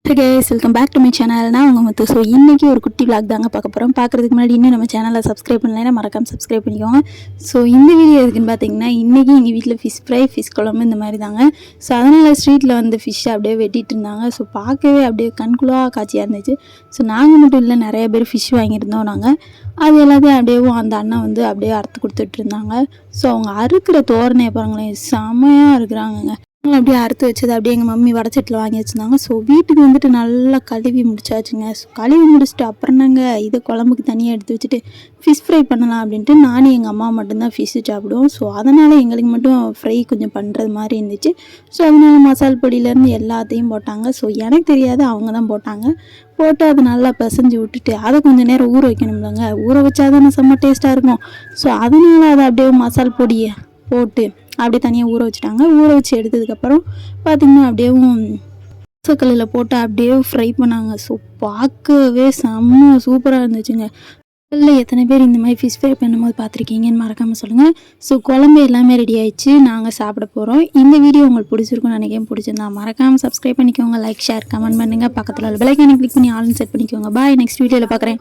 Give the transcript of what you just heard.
Hey guys, welcome back to my channel. நான் உங்கள் முத்து. So இன்றைக்கி ஒரு குட்டி vlog தாங்க பார்க்க போகிறோம். பார்க்குறதுக்கு முன்னாடி இன்னும் நம்ம சேனலை சப்ஸ்கிரைப் பண்ணலைன்னா மறக்காம சப்ஸ்கிரைப் பண்ணிக்கோங்க. ஸோ இந்த வீடியோ எதுக்குன்னு பார்த்தீங்கன்னா, இன்றைக்கி எங்கள் வீட்டில் ஃபிஷ் ஃப்ரை, ஃபிஷ் குழம்பு இந்த மாதிரி தாங்க. ஸோ அதனால் ஸ்ட்ரீட்டில் வந்து ஃபிஷ்ஷை அப்படியே வெட்டிட்டு இருந்தாங்க. ஸோ பார்க்கவே அப்படியே கண்குள்ளாக காட்சியாக இருந்துச்சு. ஸோ நாங்கள் மட்டும் இல்லை, நிறைய பேர் ஃபிஷ் வாங்கியிருந்தோம் நாங்கள். அது எல்லாத்தையும் அப்படியே அந்த அண்ணன் வந்து அப்படியே அறுத்து கொடுத்துட்டு இருந்தாங்க. ஸோ அவங்க அறுக்கிற தோரணையை பாருங்களேன், செமையாக இருக்கிறாங்கங்க. அப்படியே அறுத்து வச்சது அப்படியே எங்கள் மம்மி வடச்சட்டில் வாங்கி வச்சுருந்தாங்க. ஸோ வீட்டுக்கு வந்துட்டு நல்லா கழுவி முடிச்சாச்சுங்க. ஸோ கழுவி முடிச்சுட்டு அப்புறம் நாங்கள் இதை குழம்புக்கு தனியாக எடுத்து வச்சுட்டு ஃபிஷ் ஃப்ரை பண்ணலாம் அப்படின்ட்டு நானும் எங்கள் அம்மா மட்டும்தான் ஃபிஷ்ஷு சாப்பிடுவோம். ஸோ அதனால் எங்களுக்கு மட்டும் ஃப்ரை கொஞ்சம் பண்ணுறது மாதிரி இருந்துச்சு. ஸோ அதனால் மசால் பொடியிலேருந்து எல்லாத்தையும் போட்டாங்க. ஸோ எனக்கு தெரியாது, அவங்க தான் போட்டாங்க. போட்டு அதை நல்லா பிசைஞ்சு விட்டுட்டு அதை கொஞ்சம் நேரம் ஊற வைக்கணும்லங்க. ஊற வச்சா தானே செம்ம டேஸ்ட்டாக இருக்கும். ஸோ அதனால் அதை அப்படியே மசால் பொடியை போட்டு அப்படியே தனியாக ஊற வச்சுட்டாங்க. ஊற வச்சு எடுத்ததுக்கப்புறம் பார்த்திங்கன்னா அப்படியே தோசைக்கல்லில் போட்டு அப்படியே ஃப்ரை பண்ணாங்க. ஸோ பார்க்கவே செம்ம சூப்பராக இருந்துச்சுங்க. இல்லை எத்தனை பேர் இந்த மாதிரி ஃபிஷ் ஃப்ரை பண்ணும்போது பார்த்துருக்கீங்கன்னு மறக்காமல் சொல்லுங்கள். ஸோ குழம்பு எல்லாமே ரெடி ஆயிடுச்சு, நாங்கள் சாப்பிட போகிறோம். இந்த வீடியோ உங்களுக்கு பிடிச்சிருக்கும்னு நினைக்கிறேன். பிடிச்சிருந்தா மறக்காமல் சப்ஸ்கிரைப் பண்ணிக்கோங்க, லைக் ஷேர் கமெண்ட் பண்ணுங்கள். பக்கத்தில் உள்ள பெல் ஐகானை கிளிக் பண்ணி ஆல்னு செட் பண்ணிக்கோங்க. பாய், நெக்ஸ்ட் வீடியோவில் பார்க்குறேன்.